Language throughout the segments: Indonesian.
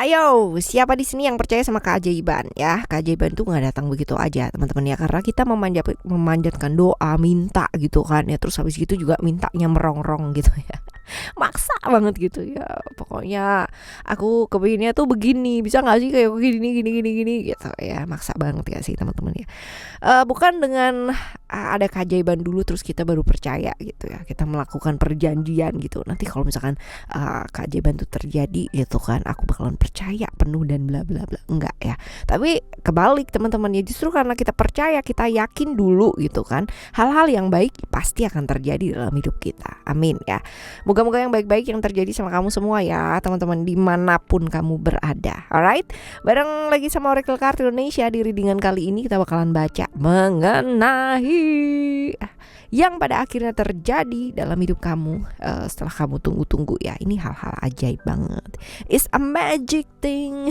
Ayo, siapa di sini yang percaya sama keajaiban ya? Keajaiban tuh nggak datang begitu aja, teman-teman ya. Karena kita memanjatkan doa, minta gitu kan ya. Terus habis gitu juga mintanya merongrong gitu ya. Maksa banget gitu ya. Pokoknya aku kepinginnya tuh begini, bisa nggak sih kayak gini gitu ya. Maksa banget ya sih teman-teman ya. Bukan dengan ada keajaiban dulu terus kita baru percaya gitu ya. Kita melakukan perjanjian gitu. Nanti kalau misalkan keajaiban itu terjadi gitu kan, aku bakalan percaya penuh dan bla bla bla. Enggak ya. Tapi kebalik teman-teman ya, justru karena kita percaya, kita yakin dulu gitu kan, hal-hal yang baik pasti akan terjadi dalam hidup kita. Amin ya. Moga-moga yang baik-baik yang terjadi sama kamu semua ya teman-teman, dimanapun kamu berada. Alright, bareng lagi sama Oracle Card Indonesia. Di readingan kali ini kita bakalan baca mengenai yang pada akhirnya terjadi dalam hidup kamu setelah kamu tunggu-tunggu ya. Ini hal-hal ajaib banget. It's a magic thing.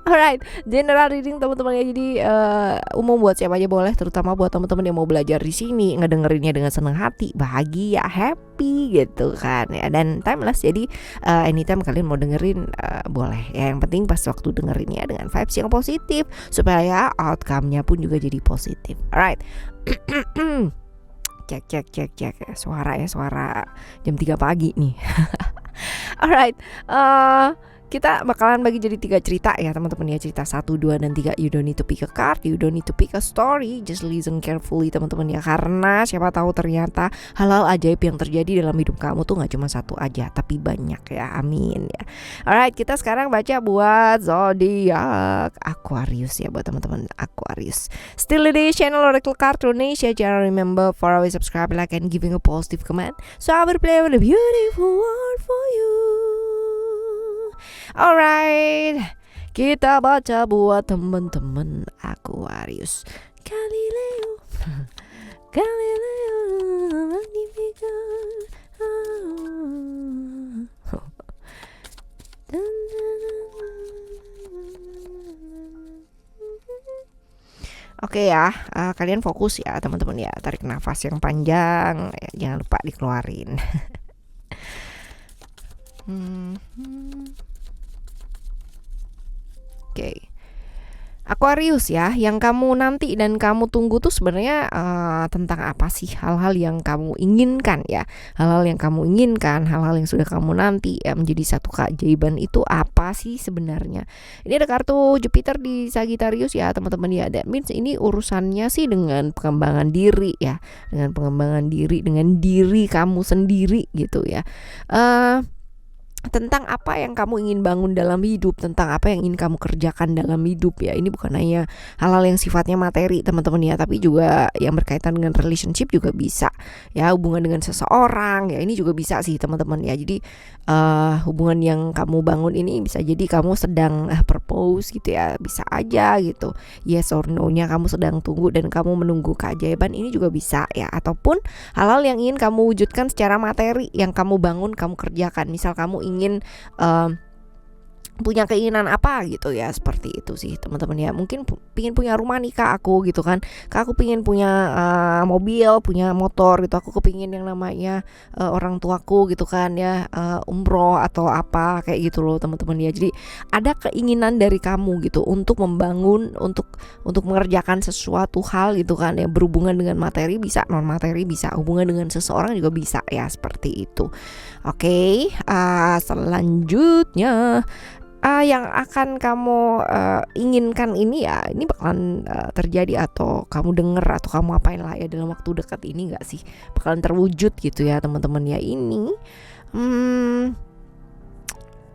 Alright, general reading teman-teman ya. Jadi umum buat siapa aja boleh, terutama buat teman-teman yang mau belajar di sini, ngedengerinnya dengan senang hati, bahagia, happy gitu kan ya. Dan timeless, jadi anytime kalian mau dengerin boleh ya. Yang penting pas waktu dengerinnya dengan vibes yang positif supaya outcome-nya pun juga jadi positif. Alright. Cek suara jam 3 pagi nih. Alright, kita bakalan bagi jadi 3 cerita ya teman-teman ya. Cerita 1, 2, dan 3. You don't need to pick a card, you don't need to pick a story. Just listen carefully teman-teman ya. Karena siapa tahu ternyata hal-hal ajaib yang terjadi dalam hidup kamu tuh gak cuma satu aja, tapi banyak ya. Amin ya. Alright, kita sekarang baca buat zodiak Aquarius ya, buat teman-teman Aquarius. Still di channel Oracle Card Indonesia. Jangan remember for always subscribe, like, and giving a positive comment. So I will play with a beautiful word for you. Alright, kita baca buat temen-temen Aquarius. Galileo Magnifica. Oke ya, kalian fokus ya teman-teman ya. Tarik nafas yang panjang ya, jangan lupa dikeluarin. Oke. Aquarius ya, yang kamu nanti dan kamu tunggu tuh sebenarnya tentang apa sih? Hal-hal yang kamu inginkan ya, hal-hal yang kamu inginkan, hal-hal yang sudah kamu nanti ya, menjadi satu keajaiban itu apa sih sebenarnya? Ini ada kartu Jupiter di Sagittarius ya teman-teman ya. That means ini urusannya sih dengan pengembangan diri ya, dengan pengembangan diri, dengan diri kamu sendiri gitu ya. Tentang apa yang kamu ingin bangun dalam hidup, tentang apa yang ingin kamu kerjakan dalam hidup ya. Ini bukan hanya hal-hal yang sifatnya materi teman-teman ya, tapi juga yang berkaitan dengan relationship juga bisa ya, hubungan dengan seseorang ya, ini juga bisa sih teman-teman ya. Jadi hubungan yang kamu bangun ini bisa jadi kamu sedang propose gitu ya, bisa aja gitu, yes or no nya kamu sedang tunggu dan kamu menunggu keajaiban, ini juga bisa ya. Ataupun hal-hal yang ingin kamu wujudkan secara materi, yang kamu bangun, kamu kerjakan. Misal kamu ingin punya keinginan apa gitu ya, seperti itu sih teman-teman ya. Mungkin pingin punya rumah nih kak aku gitu kan, kak aku pingin punya mobil, punya motor gitu. Aku kepingin yang namanya orang tuaku gitu kan ya, umroh atau apa kayak gitu loh teman-teman ya. Jadi ada keinginan dari kamu gitu untuk membangun, untuk mengerjakan sesuatu hal gitu kan ya, berhubungan dengan materi bisa, non materi bisa, hubungan dengan seseorang juga bisa ya, seperti itu. Oke, selanjutnya yang akan kamu inginkan ini ya, ini bakalan terjadi atau kamu denger atau kamu apain lah ya dalam waktu dekat ini, gak sih bakalan terwujud gitu ya teman-teman ya. Ini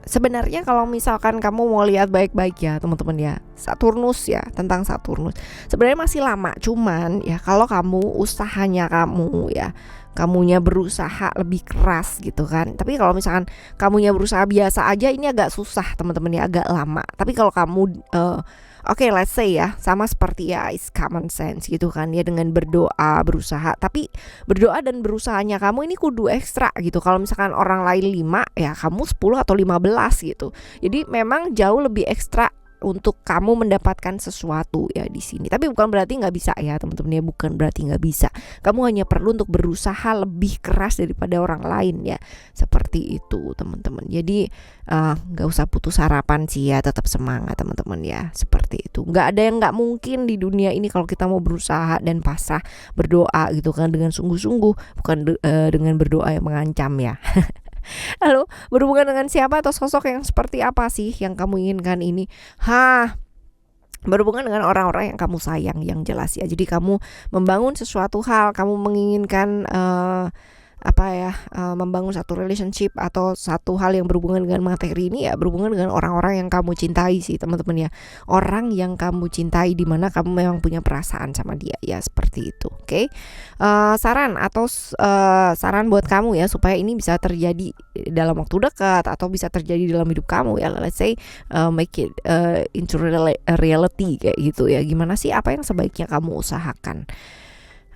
sebenarnya kalau misalkan kamu mau lihat baik-baik ya teman-teman ya, Saturnus ya, tentang Saturnus sebenarnya masih lama, cuman ya kalau kamu usahanya kamu ya, kamunya berusaha lebih keras gitu kan. Tapi kalau misalkan kamunya berusaha biasa aja, ini agak susah teman-teman ya, agak lama. Tapi kalau kamu oke, let's say ya, sama seperti ya is common sense gitu kan ya, dengan berdoa, berusaha. Tapi berdoa dan berusahanya kamu ini kudu ekstra gitu. Kalau misalkan orang lain 5 ya, kamu 10 atau 15 gitu. Jadi memang jauh lebih ekstra untuk kamu mendapatkan sesuatu ya di sini. Tapi bukan berarti nggak bisa ya teman-teman ya, bukan berarti nggak bisa. Kamu hanya perlu untuk berusaha lebih keras daripada orang lain ya, seperti itu teman-teman. Jadi nggak usah putus harapan sih ya, tetap semangat teman-teman ya, seperti itu. Nggak ada yang nggak mungkin di dunia ini kalau kita mau berusaha dan pasrah, berdoa gitu kan dengan sungguh-sungguh, bukan dengan berdoa yang mengancam ya. Lalu berhubungan dengan siapa atau sosok yang seperti apa sih yang kamu inginkan ini? Berhubungan dengan orang-orang yang kamu sayang, yang jelas ya. Jadi kamu membangun sesuatu hal, kamu menginginkan membangun satu relationship atau satu hal yang berhubungan dengan materi ini ya, berhubungan dengan orang-orang yang kamu cintai sih teman-teman ya. Orang yang kamu cintai, di mana kamu memang punya perasaan sama dia ya, seperti itu. Oke. Saran buat kamu ya, supaya ini bisa terjadi dalam waktu dekat atau bisa terjadi dalam hidup kamu ya, let's say make it into reality kayak gitu ya. Gimana sih apa yang sebaiknya kamu usahakan?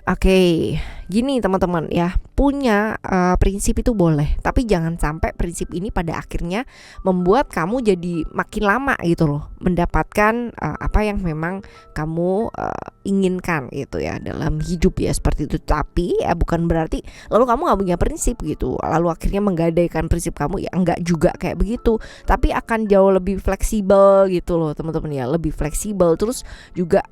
Oke, gini teman-teman ya, punya prinsip itu boleh, tapi jangan sampai prinsip ini pada akhirnya membuat kamu jadi makin lama gitu loh mendapatkan apa yang memang kamu inginkan gitu ya dalam hidup ya, seperti itu. Tapi ya bukan berarti lalu kamu gak punya prinsip gitu, lalu akhirnya menggadaikan prinsip kamu ya, enggak juga kayak begitu. Tapi akan jauh lebih fleksibel gitu loh teman-teman ya, lebih fleksibel. Terus juga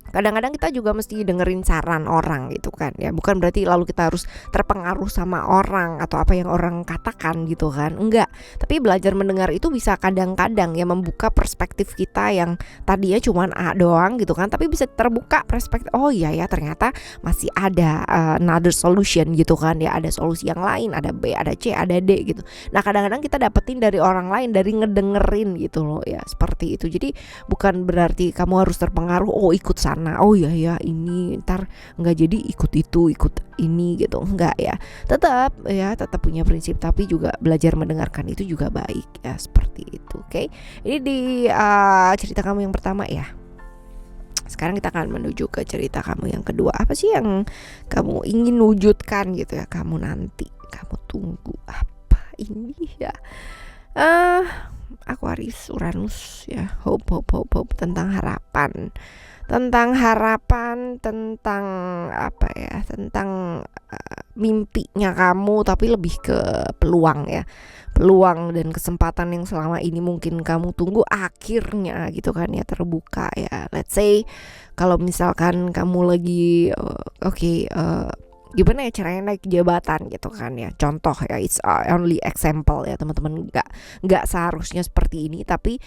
kadang-kadang kita juga mesti dengerin saran orang gitu kan ya, bukan berarti lalu kita harus terpengaruh sama orang atau apa yang orang katakan gitu kan, enggak. Tapi belajar mendengar itu bisa kadang-kadang ya membuka perspektif kita yang tadinya cuman A doang gitu kan, tapi bisa terbuka perspektif, oh iya ya ternyata masih ada another solution gitu kan ya, ada solusi yang lain, ada B, ada C, ada D gitu. Nah kadang-kadang kita dapetin dari orang lain, dari ngedengerin gitu loh ya, seperti itu. Jadi bukan berarti kamu harus terpengaruh, oh ikut sana, oh ya ini ntar nggak jadi ikut itu, ikut ini gitu, enggak ya. Tetap punya prinsip, tapi juga belajar mendengarkan itu juga baik ya, seperti itu. Oke. Ini di cerita kamu yang pertama ya. Sekarang kita akan menuju ke cerita kamu yang kedua. Apa sih yang kamu ingin wujudkan gitu ya, kamu nanti, kamu tunggu apa ini ya? Aquarius, Uranus ya, hope, tentang harapan, tentang apa ya, tentang mimpinya kamu, tapi lebih ke peluang ya, peluang dan kesempatan yang selama ini mungkin kamu tunggu akhirnya gitu kan ya, terbuka ya. Let's say kalau misalkan kamu lagi gimana ya caranya naik jabatan gitu kan ya, contoh ya, it's only example ya teman-teman, nggak seharusnya seperti ini, tapi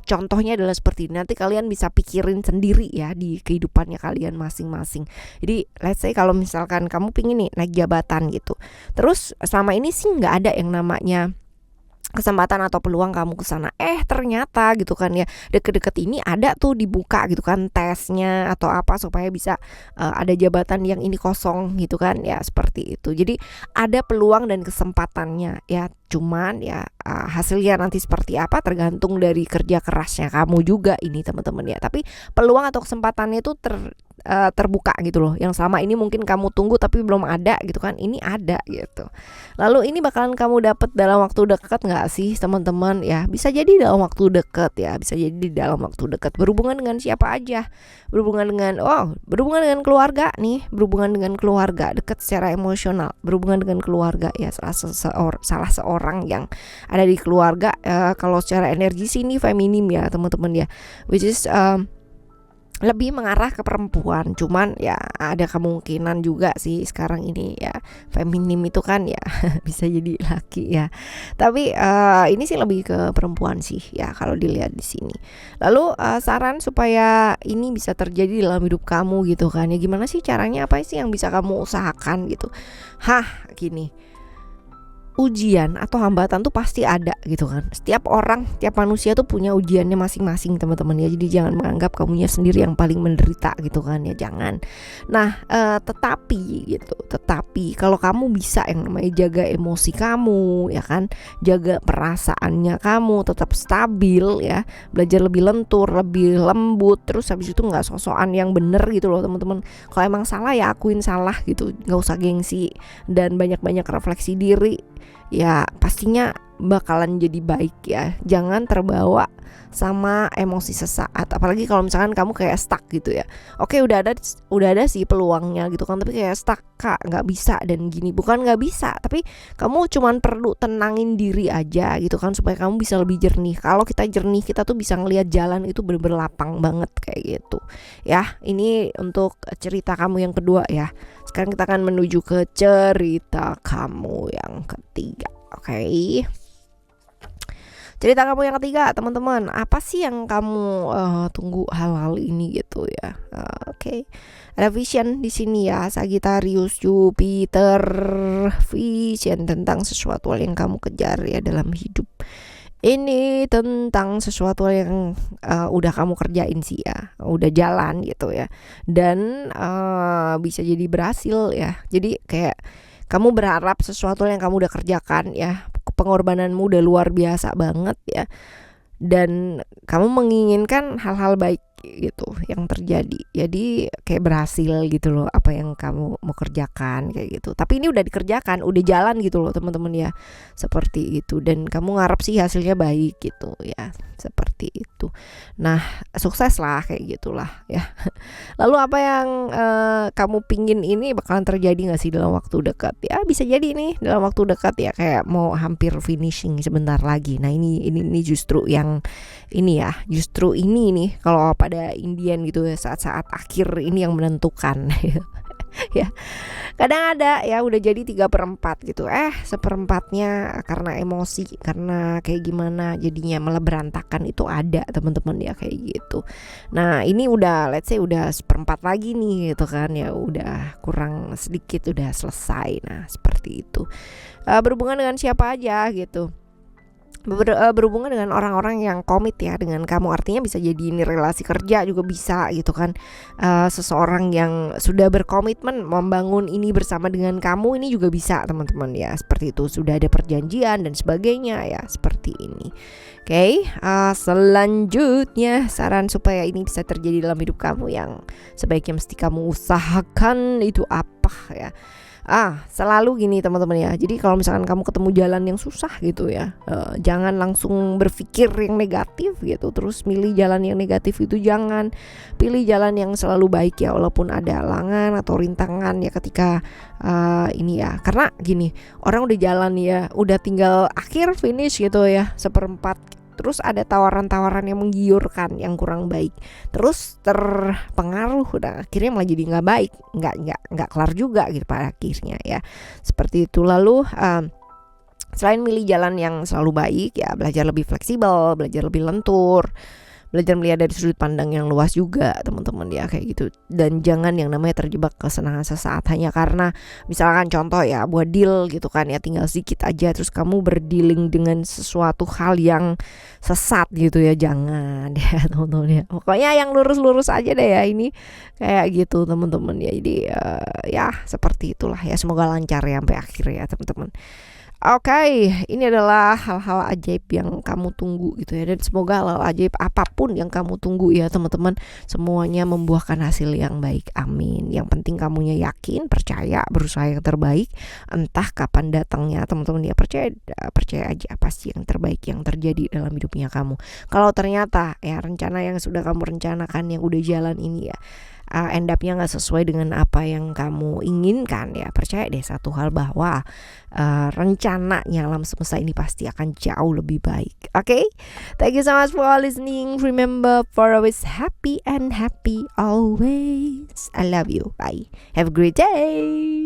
contohnya adalah seperti ini. Nanti kalian bisa pikirin sendiri ya di kehidupannya kalian masing-masing. Jadi let's say kalau misalkan kamu pingin nih naik jabatan gitu, terus selama ini sih nggak ada yang namanya kesempatan atau peluang kamu ke sana. Ternyata gitu kan ya, deket-deket ini ada tuh dibuka gitu kan tesnya atau apa, supaya bisa ada jabatan yang ini kosong gitu kan ya, seperti itu. Jadi ada peluang dan kesempatannya ya, cuman ya hasilnya nanti seperti apa tergantung dari kerja kerasnya kamu juga ini teman-teman ya. Tapi peluang atau kesempatannya itu terbuka gitu loh, yang selama ini mungkin kamu tunggu tapi belum ada gitu kan, ini ada gitu. Lalu ini bakalan kamu dapat dalam waktu dekat nggak sih teman-teman ya? Bisa jadi dalam waktu dekat ya, bisa jadi dalam waktu dekat. Berhubungan dengan siapa aja? Berhubungan dengan keluarga nih, berhubungan dengan keluarga, dekat secara emosional, berhubungan dengan keluarga ya, salah seorang yang ada di keluarga. Kalau secara energi sih ini feminim ya teman-teman ya, which is lebih mengarah ke perempuan, cuman ya ada kemungkinan juga sih sekarang ini ya feminim itu kan ya bisa jadi laki ya, tapi ini sih lebih ke perempuan sih ya kalau dilihat di sini. Lalu saran supaya ini bisa terjadi dalam hidup kamu gitu kan ya, gimana sih caranya, apa sih yang bisa kamu usahakan gitu? Gini, ujian atau hambatan tuh pasti ada gitu kan. Setiap orang, tiap manusia tuh punya ujiannya masing-masing teman-teman ya. Jadi jangan menganggap kamunya sendiri yang paling menderita gitu kan ya, jangan. Nah tetapi kalau kamu bisa yang namanya jaga emosi kamu ya kan, jaga perasaannya kamu tetap stabil ya, belajar lebih lentur, lebih lembut, terus habis itu nggak sosokan yang bener gitu loh teman-teman. Kalau emang salah ya akuin salah gitu, nggak usah gengsi, dan banyak-banyak refleksi diri ya pastinya bakalan jadi baik ya. Jangan terbawa sama emosi sesaat, apalagi kalau misalkan kamu kayak stuck gitu ya. Oke, udah ada sih peluangnya gitu kan, tapi kayak stuck, Kak, nggak bisa dan gini. Bukan nggak bisa, tapi kamu cuman perlu tenangin diri aja gitu kan, supaya kamu bisa lebih jernih. Kalau kita jernih, kita tuh bisa ngelihat jalan itu bener-bener lapang banget kayak gitu ya. Ini untuk cerita kamu yang kedua ya. Sekarang kita akan menuju ke cerita kamu yang ketiga. Oke. Cerita kamu yang ketiga, teman-teman, apa sih yang kamu tunggu hal-hal ini gitu ya? Oke. Ada vision di sini ya, Sagittarius, Jupiter, vision tentang sesuatu yang kamu kejar ya dalam hidup. Ini tentang sesuatu yang udah kamu kerjain sih ya, udah jalan gitu ya, dan bisa jadi berhasil ya. Jadi kayak kamu berharap sesuatu yang kamu udah kerjakan ya, pengorbananmu udah luar biasa banget ya, dan kamu menginginkan hal-hal baik gitu yang terjadi. Jadi kayak berhasil gitu loh apa yang kamu mau kerjakan kayak gitu. Tapi ini udah dikerjakan, udah jalan gitu loh teman-teman ya. Seperti itu, dan kamu ngarep sih hasilnya baik gitu ya. Seperti itu. Nah, sukses lah kayak gitulah ya. Lalu apa yang kamu pingin ini bakalan terjadi gak sih dalam waktu dekat? Ya bisa jadi nih dalam waktu dekat ya, kayak mau hampir finishing sebentar lagi. Nah ini justru yang ini ya, justru ini nih kalau pada Indian gitu ya, saat-saat akhir ini yang menentukan. Ya kadang ada ya udah jadi 3/4 gitu, 1/4-nya karena emosi, karena kayak gimana jadinya malah berantakan, itu ada teman-teman ya kayak gitu. Nah ini udah let's say udah 1/4 lagi nih gitu kan ya, udah kurang sedikit udah selesai. Nah seperti itu. Berhubungan dengan siapa aja gitu, berhubungan dengan orang-orang yang komit ya dengan kamu. Artinya bisa jadi ini relasi kerja juga bisa gitu kan, seseorang yang sudah berkomitmen membangun ini bersama dengan kamu, ini juga bisa teman-teman ya. Seperti itu, sudah ada perjanjian dan sebagainya ya, seperti ini. Oke, selanjutnya saran supaya ini bisa terjadi dalam hidup kamu yang sebaiknya mesti kamu usahakan itu apa ya. Selalu gini teman-teman ya. Jadi kalau misalkan kamu ketemu jalan yang susah gitu ya, jangan langsung berpikir yang negatif gitu, terus milih jalan yang negatif itu jangan. Pilih jalan yang selalu baik ya, walaupun ada halangan atau rintangan ya ketika ini ya. Karena gini, orang udah jalan ya, udah tinggal akhir finish gitu ya, 1/4, terus ada tawaran-tawaran yang menggiurkan yang kurang baik, terus terpengaruh, dan akhirnya malah jadi nggak baik, nggak kelar juga gitu pada akhirnya ya. Seperti itu. Lalu selain milih jalan yang selalu baik ya, belajar lebih fleksibel, belajar lebih lentur, belajar melihat dari sudut pandang yang luas juga teman-teman ya kayak gitu. Dan jangan yang namanya terjebak kesenangan sesaat hanya karena misalkan contoh ya buat deal gitu kan ya, tinggal sedikit aja terus kamu berdealing dengan sesuatu hal yang sesat gitu ya, jangan ya teman-teman ya. Pokoknya yang lurus-lurus aja deh ya ini kayak gitu teman-teman ya. Jadi ya seperti itulah ya, semoga lancar ya sampai akhir ya teman-teman. Oke, ini adalah hal-hal ajaib yang kamu tunggu gitu ya, dan semoga hal ajaib apapun yang kamu tunggu ya teman-teman, semuanya membuahkan hasil yang baik, amin. Yang penting kamunya yakin, percaya, berusaha yang terbaik, entah kapan datangnya teman-teman ya, percaya aja pasti yang terbaik yang terjadi dalam hidupnya kamu. Kalau ternyata ya rencana yang sudah kamu rencanakan yang udah jalan ini ya end up-nya gak sesuai dengan apa yang kamu inginkan ya, percaya deh satu hal, bahwa rencananya alam semesta ini pasti akan jauh lebih baik. Okay? Thank you so much for listening. Remember, for always happy and happy always. I love you. Bye. Have a great day.